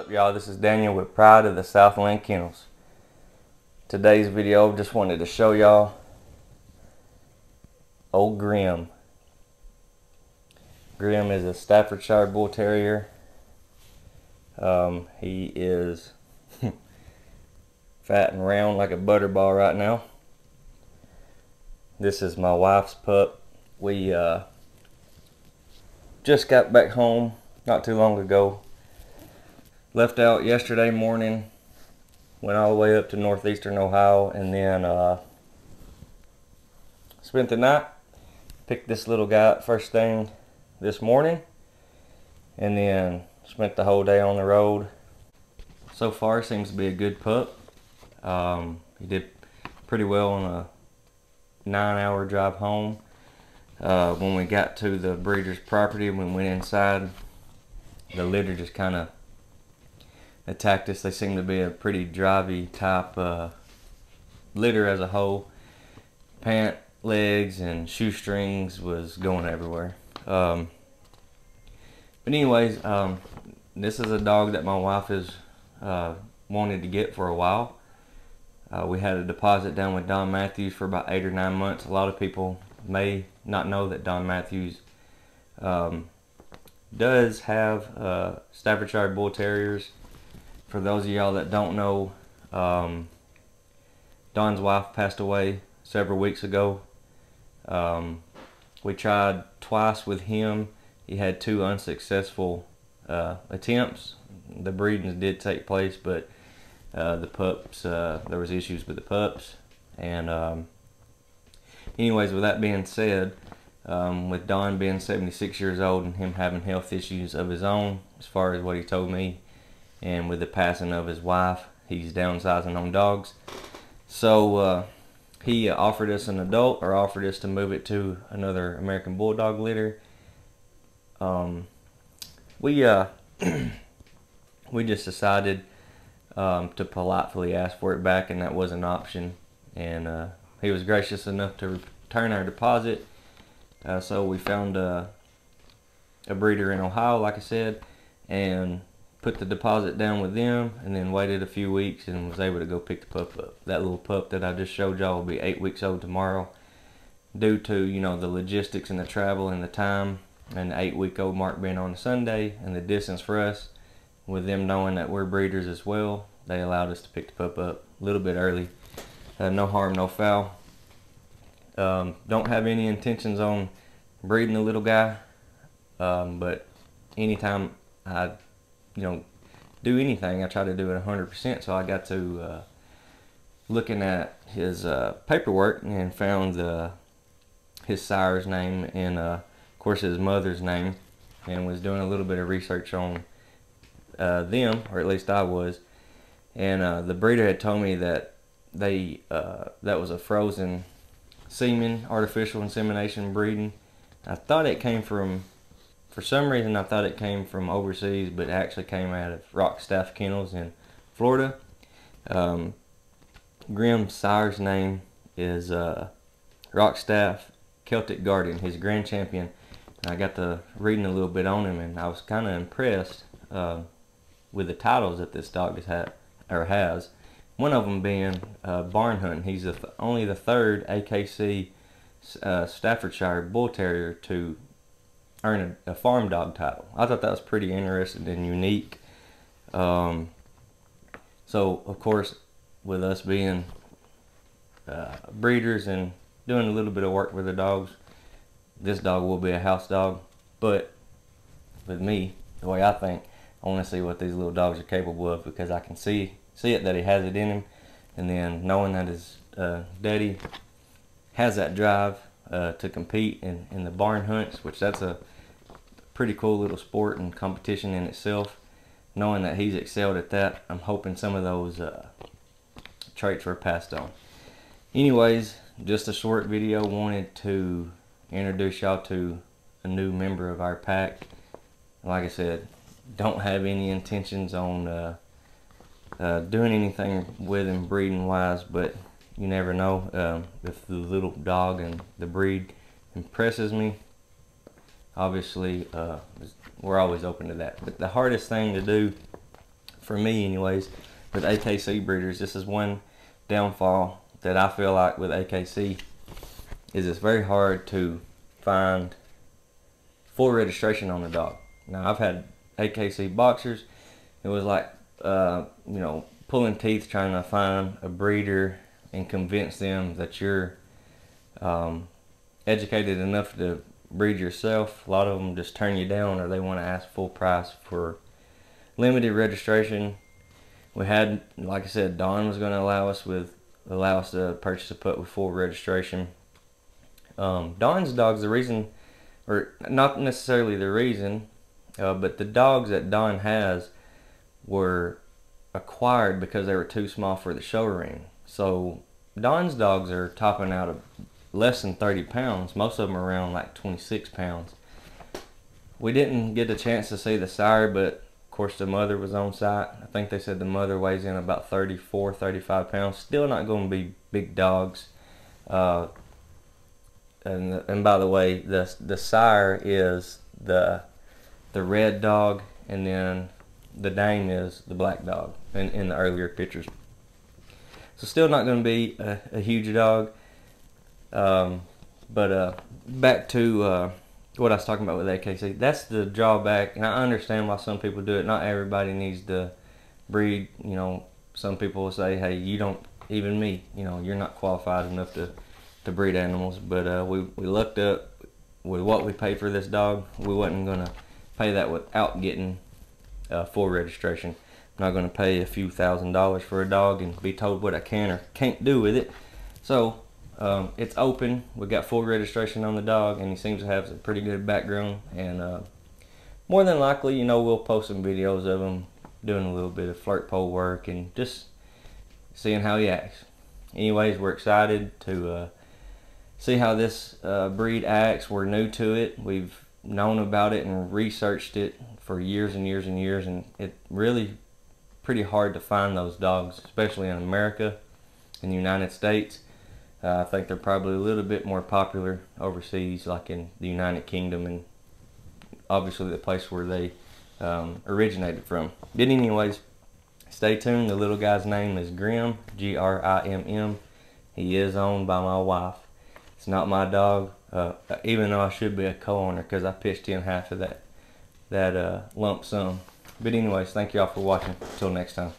up, y'all? This is Daniel with Pride of the Southland Kennels. Today's video, just wanted to show y'all old Grim. Grim is a Staffordshire Bull Terrier. He is fat and round like a butterball right now. This is my wife's pup. We just got back home not too long ago. Left out yesterday morning, went all the way up to northeastern Ohio, and then spent the night. Picked this little guy up first thing this morning, and then spent the whole day on the road. So far, seems to be a good pup. He did pretty well on a 9-hour drive home. When we got to the breeder's property, we went inside. The litter just kind of attacked us. They seem to be a pretty drivey type litter as a whole. Pant legs and shoestrings was going everywhere. But anyways, this is a dog that my wife has wanted to get for a while. We had a deposit down with Don Matthews for about 8 or 9 months. A lot of people may not know that Don Matthews does have Staffordshire Bull Terriers. For those of y'all that don't know, Don's wife passed away several weeks ago. We tried twice with him. He had 2 unsuccessful attempts. The breedings did take place, but the pups, there was issues with the pups. And anyways, with that being said, with Don being 76 years old and him having health issues of his own, as far as what he told me, and with the passing of his wife, he's downsizing on dogs. So he offered us an adult, or offered us to move it to another American Bulldog litter. We just decided to politely ask for it back, and that was an option. And he was gracious enough to return our deposit. So we found a breeder in Ohio, like I said, and put the deposit down with them, and then waited a few weeks and was able to go pick the pup up. That little pup that I just showed y'all will be 8 weeks old tomorrow. Due to, you know, the logistics and the travel and the time, and the 8-week-old mark being on a Sunday, and the distance for us, with them knowing that we're breeders as well, they allowed us to pick the pup up a little bit early. No harm, no foul. Don't have any intentions on breeding the little guy, but anytime I do anything, I try to do it 100%. So I got to looking at his paperwork and found his sire's name and of course his mother's name, and was doing a little bit of research on them, or at least I was. And the breeder had told me that they that was a frozen semen, artificial insemination breeding. I thought it came from, for some reason I thought it came from overseas, but it actually came out of Rock Staff Kennels in Florida. Grim's sire's name is Rock Staff Celtic Guardian. He's a grand champion. And I got to reading a little bit on him, and I was kind of impressed with the titles that this dog has. One of them being barn hunting. He's only the 3rd AKC Staffordshire Bull Terrier to earn a farm dog title. I thought that was pretty interesting and unique. So of course, with us being breeders and doing a little bit of work with the dogs, this dog will be a house dog. But with me, the way I think, I want to see what these little dogs are capable of, because I can see it that he has it in him, and then knowing that his daddy has that drive to compete in the barn hunts, which that's a pretty cool little sport and competition in itself. Knowing that he's excelled at that, I'm hoping some of those traits were passed on. Anyways, just a short video. Wanted to introduce y'all to a new member of our pack. Like I said, don't have any intentions on doing anything with him breeding wise, but you never know. If the little dog and the breed impresses me, obviously we're always open to that. But the hardest thing to do for me anyways, with AKC breeders, this is one downfall that I feel like with AKC, is it's very hard to find full registration on the dog. Now I've had AKC boxers. It was like you know, pulling teeth trying to find a breeder and convince them that you're educated enough to breed yourself. A lot of them just turn you down, or they want to ask full price for limited registration. We had, like I said, Don was going to allow us to purchase a pup with full registration. Don's dogs, the reason, or not necessarily the reason, but the dogs that Don has were acquired because they were too small for the show ring. So Don's dogs are topping out of less than 30 pounds. Most of them are around like 26 pounds. We didn't get a chance to see the sire, but of course the mother was on site. I think they said the mother weighs in about 34, 35 pounds. Still not going to be big dogs. And by the way, the sire is the red dog, and then the dame is the black dog in the earlier pictures. So still not going to be a huge dog. But back to what I was talking about with AKC. That's the drawback, and I understand why some people do it. Not everybody needs to breed. You know, some people will say, hey, you don't, even me, you know, you're not qualified enough to breed animals. But we looked up with what we paid for this dog. We wasn't going to pay that without getting full registration. I'm not going to pay a few $1,000s for a dog and be told what I can or can't do with it. So it's open. We got full registration on the dog, and he seems to have a pretty good background. And more than likely, you know, we'll post some videos of him doing a little bit of flirt pole work and just seeing how he acts. Anyways, we're excited to see how this breed acts. We're new to it. We've known about it and researched it for years and years and years, and it's really pretty hard to find those dogs, especially in America, in the United States. I think they're probably a little bit more popular overseas, like in the United Kingdom, and obviously the place where they originated from. But anyways, stay tuned. The little guy's name is Grimm, G-R-I-M-M. He is owned by my wife. It's not my dog, even though I should be a co-owner because I pitched in half of that lump sum. But anyways, thank y'all for watching. Until next time.